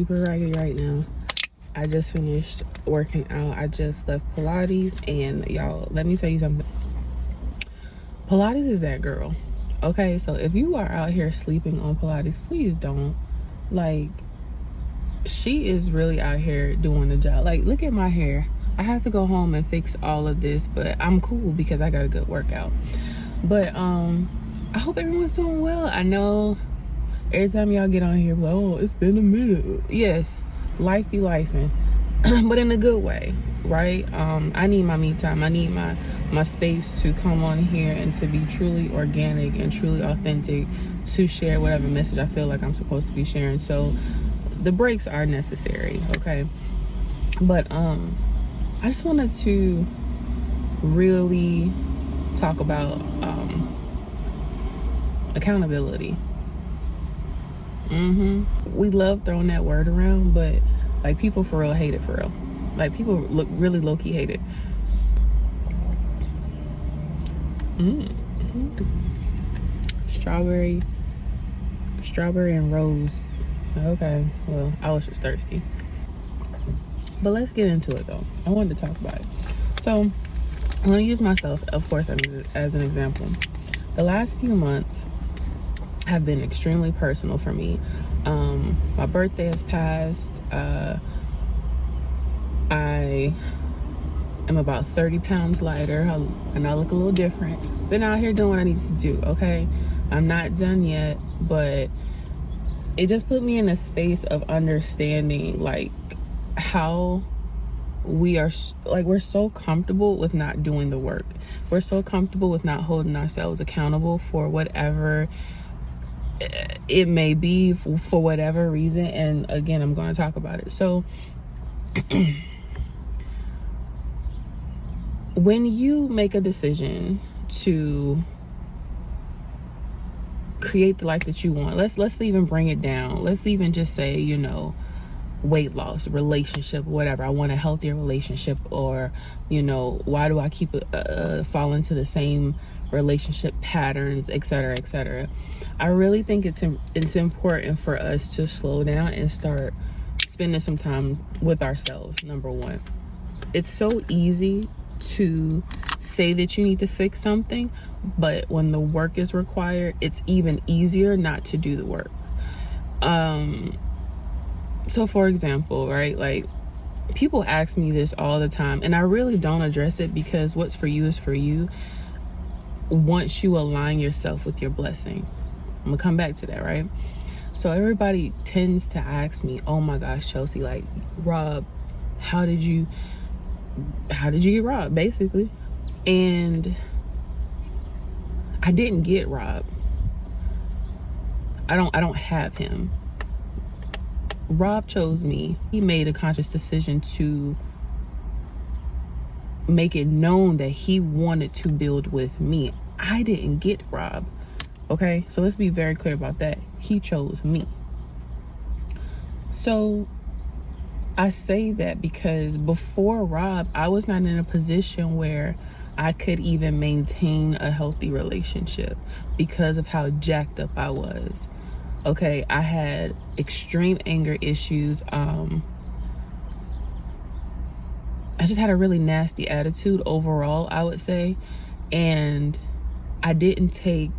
super raggedy right now. I just finished working out. I just left Pilates, and y'all, let me tell you something. Pilates is that girl. Okay, so if you are out here sleeping on Pilates, please don't. Like, she is really out here doing the job. Like, look at my hair. I have to go home and fix all of this, but I'm cool because I got a good workout. But I hope everyone's doing well. I know every time y'all get on here, like, oh, it's been a minute. Yes, life be lifing, but in a good way, right? I need my me time. I need my space to come on here and to be truly organic and truly authentic, to share whatever message I feel like I'm supposed to be sharing. So the breaks are necessary, okay? But I just wanted to really talk about accountability. We love throwing that word around, but like, people for real hate it for real. Like, people really low-key hate it. Strawberry and rose. Okay, well, I was just thirsty. But let's get into it though. I wanted to talk about it. So I'm going to use myself, of course, as an example. The last few months have been extremely personal for me. My birthday has passed. I am about 30 pounds lighter, and I look a little different. Been out here doing what I need to do, okay? I'm not done yet, but it just put me in a space of understanding, like, how we are, like, we're so comfortable with not doing the work. We're so comfortable with not holding ourselves accountable for whatever it may be, for whatever reason. And again, I'm going to talk about it. So when you make a decision to create the life that you want, let's even bring it down. Let's even just say, you know, weight loss, relationship, whatever. I want a healthier relationship, or, you know, why do I keep fall into the same relationship patterns, etc., etc. I really think it's important for us to slow down and start spending some time with ourselves. Number one, it's so easy to say that you need to fix something, but when the work is required, it's even easier not to do the work. So for example, right, like, people ask me this all the time, and I really don't address it, because what's for you is for you once you align yourself with your blessing. I'm gonna come back to that, right? So everybody tends to ask me, oh my gosh, Chelsea, like, Rob, how did you get robbed, basically? And I didn't get robbed. I don't have him. Rob chose me. He made a conscious decision to make it known that he wanted to build with me. I didn't get Rob. Okay, so let's be very clear about that. He chose me. So I say that because before Rob, I was not in a position where I could even maintain a healthy relationship because of how jacked up I was. Okay, I had extreme anger issues. I just had a really nasty attitude overall, I would say. And I didn't take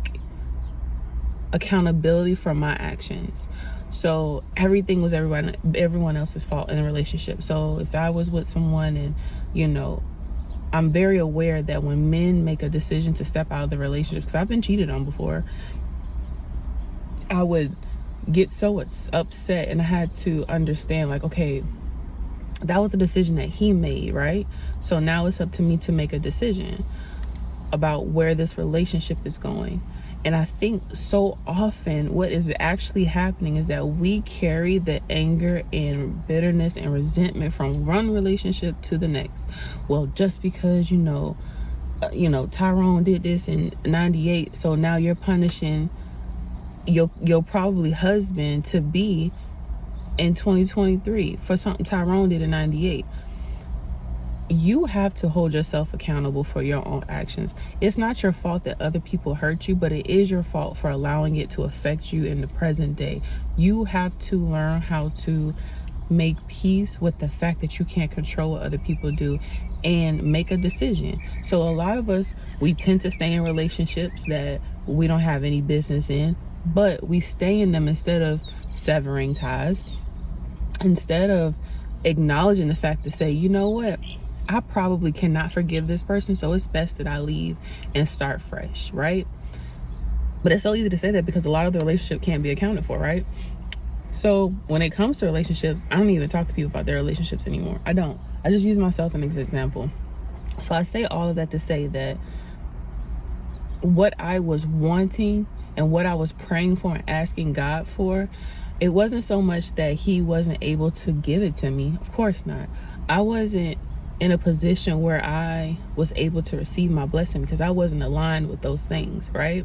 accountability for my actions. So everything was everyone else's fault in a relationship. So if I was with someone, and, you know, I'm very aware that when men make a decision to step out of the relationship, because I've been cheated on before, I would get so upset, and I had to understand, like, okay, that was a decision that he made, right? So now it's up to me to make a decision about where this relationship is going. And I think so often what is actually happening is that we carry the anger and bitterness and resentment from one relationship to the next. Well, just because, you know, Tyrone did this in 98, so now you're punishing your probably husband to be in 2023 for something Tyrone did in 98. you have to hold yourself accountable for your own actions. It's not your fault that other people hurt you, but it is your fault for allowing it to affect you in the present day. You have to learn how to make peace with the fact that you can't control what other people do and make a decision. So a lot of us, we tend to stay in relationships that we don't have any business in, but we stay in them instead of severing ties, instead of acknowledging the fact to say, you know what, I probably cannot forgive this person, so it's best that I leave and start fresh, right? But it's so easy to say that because a lot of the relationship can't be accounted for, right? So when it comes to relationships, I don't even talk to people about their relationships anymore. I don't. I just use myself as an example. So I say all of that to say that what I was wanting and what I was praying for and asking God for, it wasn't so much that he wasn't able to give it to me. Of course not. I wasn't in a position where I was able to receive my blessing because I wasn't aligned with those things, right?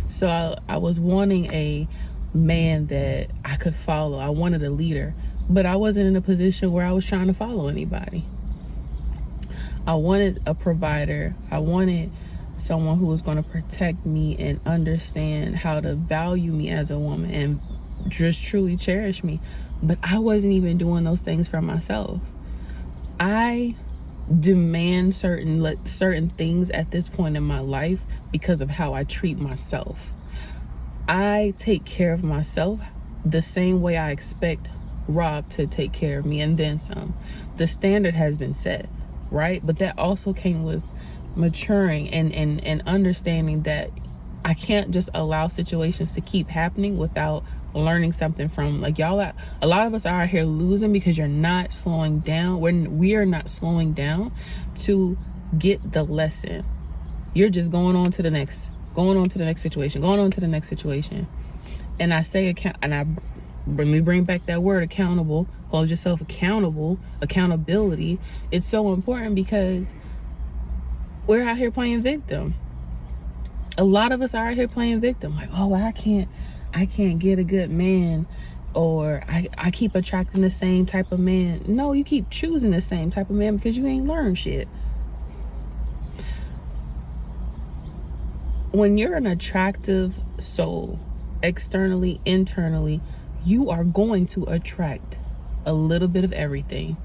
So I was wanting a man that I could follow. I wanted a leader, but I wasn't in a position where I was trying to follow anybody. I wanted a provider. I wanted someone who was going to protect me and understand how to value me as a woman and just truly cherish me. But I wasn't even doing those things for myself. I demand certain things at this point in my life because of how I treat myself. I take care of myself the same way I expect Rob to take care of me, and then some. The standard has been set, right? But that also came with maturing and understanding that I can't just allow situations to keep happening without learning something from, like, y'all. A lot of us are out here losing because you're not slowing down. We are not slowing down to get the lesson. You're just going on to the next situation. And I say let me bring back that word accountable. Hold yourself accountable. Accountability. It's so important because we're out here playing victim. A lot of us are out here playing victim. Like, oh, I can't get a good man, or I keep attracting the same type of man. No, you keep choosing the same type of man because you ain't learned shit. When you're an attractive soul, externally, internally, you are going to attract a little bit of everything,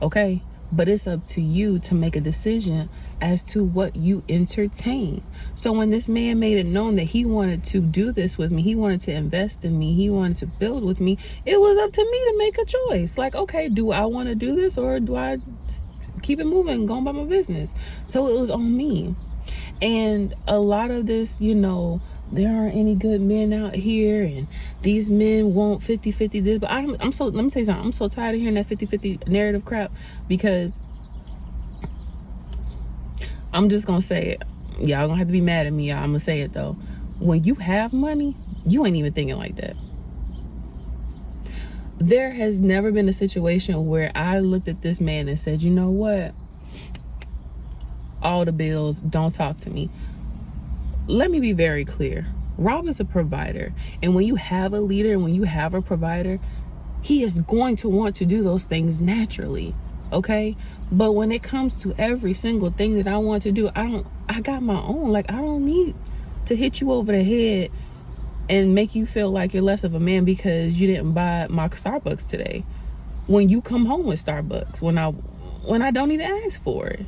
okay? But it's up to you to make a decision as to what you entertain. So when this man made it known that he wanted to do this with me, he wanted to invest in me, he wanted to build with me, it was up to me to make a choice. Like, okay, do I want to do this, or do I keep it moving, going about my business? So it was on me. And a lot of this, there aren't any good men out here, and these men want 50-50 this, but let me tell you something, I'm so tired of hearing that 50-50 narrative crap, because I'm just gonna say it. Y'all gonna have to be mad at me, y'all. I'm gonna say it though. When you have money, you ain't even thinking like that. There has never been a situation where I looked at this man and said, you know what? All the bills, don't talk to me. Let me be very clear. Rob is a provider. And when you have a leader and when you have a provider, he is going to want to do those things naturally. Okay? But when it comes to every single thing that I want to do, I got my own. Like, I don't need to hit you over the head and make you feel like you're less of a man because you didn't buy my Starbucks today. When you come home with Starbucks, when I don't even ask for it.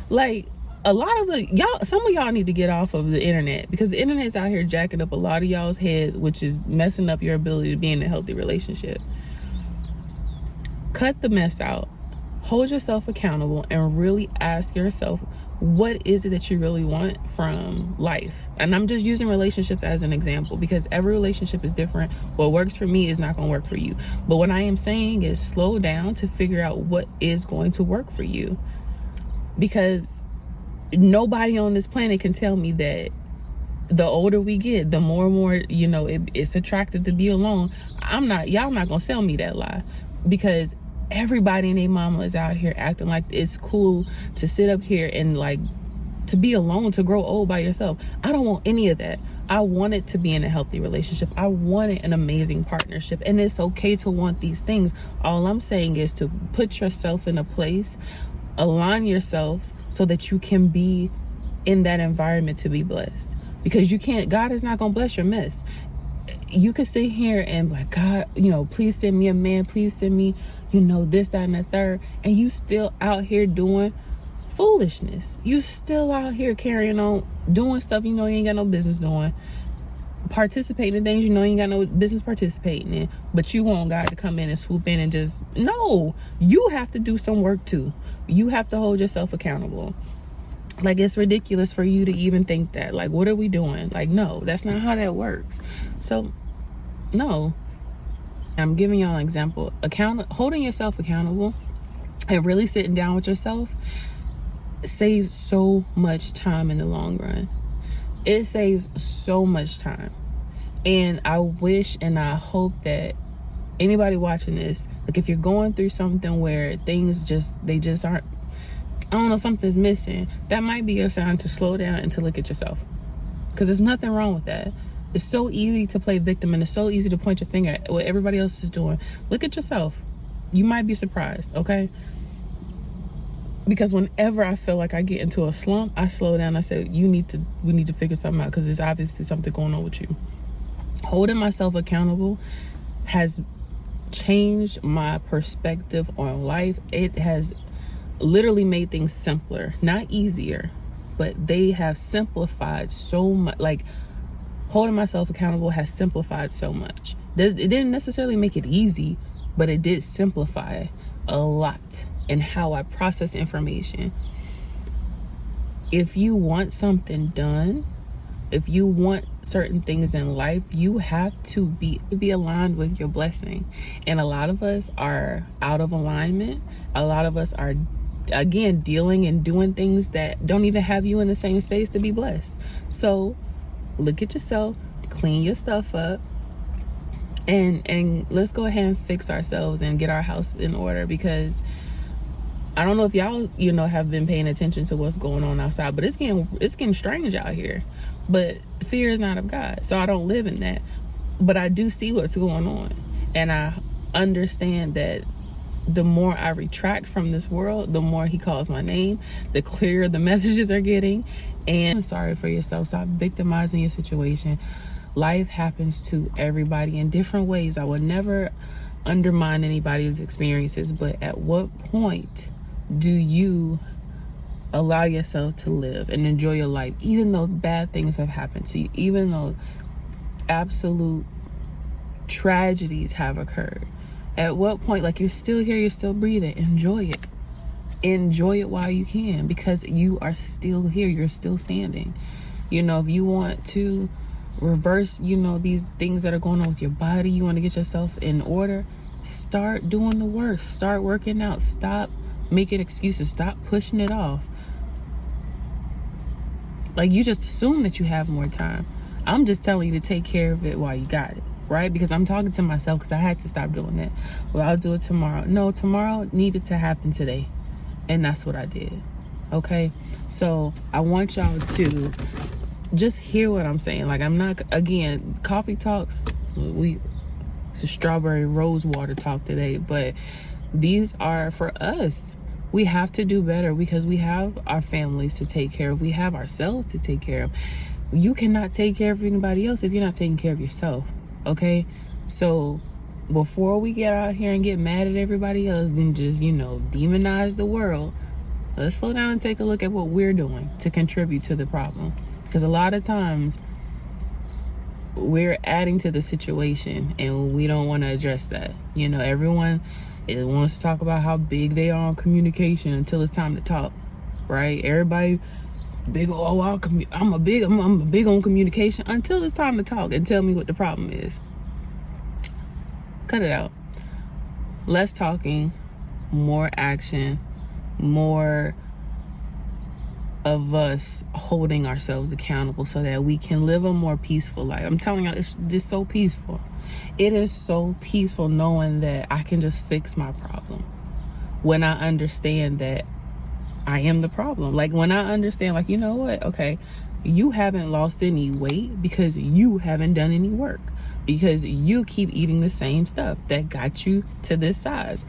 Like, a lot of some of y'all need to get off of the internet, because the internet's out here jacking up a lot of y'all's heads, which is messing up your ability to be in a healthy relationship. Cut the mess out. Hold yourself accountable and really ask yourself, what is it that you really want from life? And I'm just using relationships as an example because every relationship is different. What works for me is not going to work for you. But what I am saying is slow down to figure out what is going to work for you. Because nobody on this planet can tell me that the older we get, the more and more, it's attractive to be alone. Y'all not gonna sell me that lie, because everybody and their mama is out here acting like it's cool to sit up here and like to be alone, to grow old by yourself. I don't want any of that. I wanted to be in a healthy relationship. I wanted an amazing partnership, and it's okay to want these things. All I'm saying is to put yourself in a place Align yourself so that you can be in that environment to be blessed. Because you can't, God is not going to bless your mess. You could sit here and be like, God, please send me a man, please send me, this, that, and the third. And you still out here doing foolishness. You still out here carrying on, doing stuff you ain't got no business doing. Participating in things you ain't got no business participating in. But you want God to come in and swoop in and just, no. You have to do some work too. You have to hold yourself accountable. Like, it's ridiculous for you to even think that. Like, what are we doing? Like, no, that's not how that works. So, no. I'm giving y'all an example. Holding yourself accountable and really sitting down with yourself saves so much time in the long run. It saves so much time. And I wish and I hope that anybody watching this, like, if you're going through something where things just aren't, I don't know, something's missing, that might be your sign to slow down and to look at yourself. Because there's nothing wrong with that. It's so easy to play victim, and it's so easy to point your finger at what everybody else is doing. Look at yourself. You might be surprised, okay? Because whenever I feel like I get into a slump, I slow down. I say, we need to figure something out, because there's obviously something going on with you. Holding myself accountable has changed my perspective on life. It has literally made things simpler, not easier, but they have simplified so much. Like, holding myself accountable has simplified so much. It didn't necessarily make it easy, but it did simplify a lot in how I process information. If you want something done, if you want certain things in life, you have to be aligned with your blessing. And a lot of us are out of alignment. A lot of us are, again, dealing and doing things that don't even have you in the same space to be blessed. So look at yourself, clean your stuff up, and let's go ahead and fix ourselves and get our house in order. Because I don't know if y'all, have been paying attention to what's going on outside, but it's getting strange out here. But fear is not of God, so I don't live in that. But I do see what's going on, and I understand that the more I retract from this world, the more he calls my name, the clearer the messages are getting. And I'm sorry for yourself. Stop victimizing your situation. Life happens to everybody in different ways. I would never undermine anybody's experiences, but at what point do you allow yourself to live and enjoy your life, even though bad things have happened to you, even though absolute tragedies have occurred? At what point, like, you're still here, you're still breathing, enjoy it. Enjoy it while you can, because you are still here, you're still standing. If you want to reverse, these things that are going on with your body, you want to get yourself in order, start doing the work, start working out, stop making excuses, stop pushing it off. Like, you just assume that you have more time. I'm just telling you to take care of it while you got it. Right? Because I'm talking to myself, because I had to stop doing that. Well, I'll do it tomorrow. No, tomorrow needed to happen today. And that's what I did. Okay? So I want y'all to just hear what I'm saying. Like, I'm not, again, coffee talks, it's a strawberry rose water talk today, but these are for us. We have to do better, because we have our families to take care of. We have ourselves to take care of. You cannot take care of anybody else if you're not taking care of yourself. Okay, so before we get out here and get mad at everybody else and just, demonize the world, let's slow down and take a look at what we're doing to contribute to the problem. Because a lot of times we're adding to the situation and we don't want to address that. Everyone wants to talk about how big they are on communication until it's time to talk, right? Everybody big, I'm big on communication until it's time to talk and tell me what the problem is. Cut it out. Less talking, more action, more of us holding ourselves accountable so that we can live a more peaceful life. I'm telling y'all, it's just so peaceful. It is so peaceful knowing that I can just fix my problem when I understand that I am the problem. Like, when I understand, like, you know what? Okay, you haven't lost any weight because you haven't done any work, because you keep eating the same stuff that got you to this size.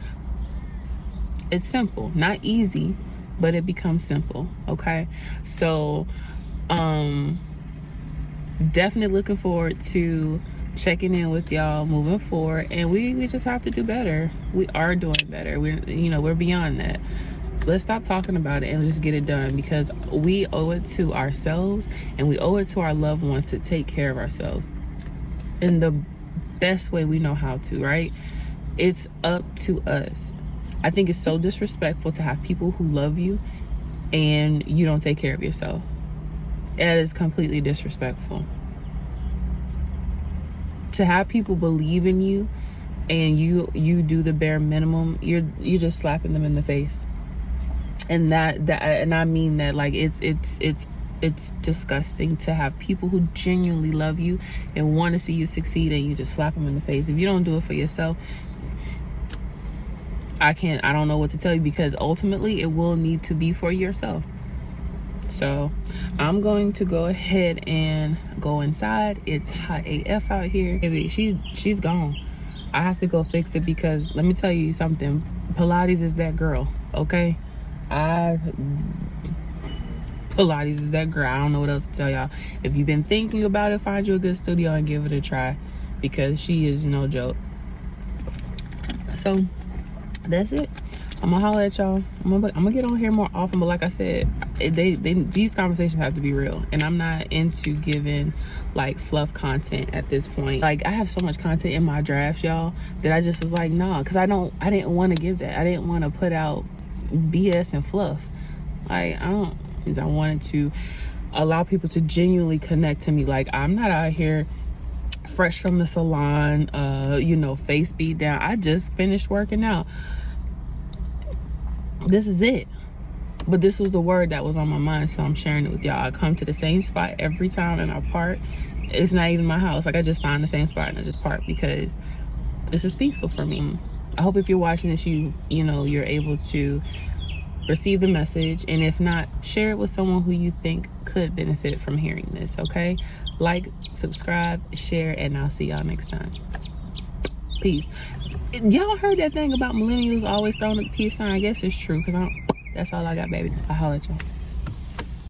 It's simple, not easy, but it becomes simple. Okay, so definitely looking forward to checking in with y'all moving forward, and we just have to do better. We are doing better. We're beyond that. Let's stop talking about it and just get it done, because we owe it to ourselves and we owe it to our loved ones to take care of ourselves in the best way we know how to, right? It's up to us. I think it's so disrespectful to have people who love you and you don't take care of yourself. That is completely disrespectful. To have people believe in you and you do the bare minimum, you're just slapping them in the face. And that and I mean that, like, it's disgusting to have people who genuinely love you and want to see you succeed and you just slap them in the face. If you don't do it for yourself, I don't know what to tell you, because ultimately it will need to be for yourself. So I'm going to go ahead and go inside. It's hot AF out here. Baby, she's gone. I have to go fix it, because let me tell you something. Pilates is that girl, okay? Pilates is that girl. I don't know what else to tell y'all. If you've been thinking about it, find you a good studio and give it a try, because she is no joke. So that's it. I'm gonna holler at y'all. I'm gonna get on here more often, but like I said, these conversations have to be real, and I'm not into giving like fluff content at this point. Like, I have so much content in my drafts, y'all, that I just was like, nah, because I didn't want to give that. I didn't want to put out BS and fluff. Like, I wanted to allow people to genuinely connect to me. Like, I'm not out here fresh from the salon, face beat down. I just finished working out. This is it. But this was the word that was on my mind, so I'm sharing it with y'all. I come to the same spot every time and I park. It's not even my house. Like, I just find the same spot and I just park, because this is peaceful for me. I hope if you're watching this, you're able to receive the message, and if not, share it with someone who you think could benefit from hearing this. Okay, like, subscribe, share, and I'll see y'all next time. Peace. Y'all heard that thing about millennials always throwing a peace sign? I guess it's true, because that's all I got, baby. I'll holler at y'all.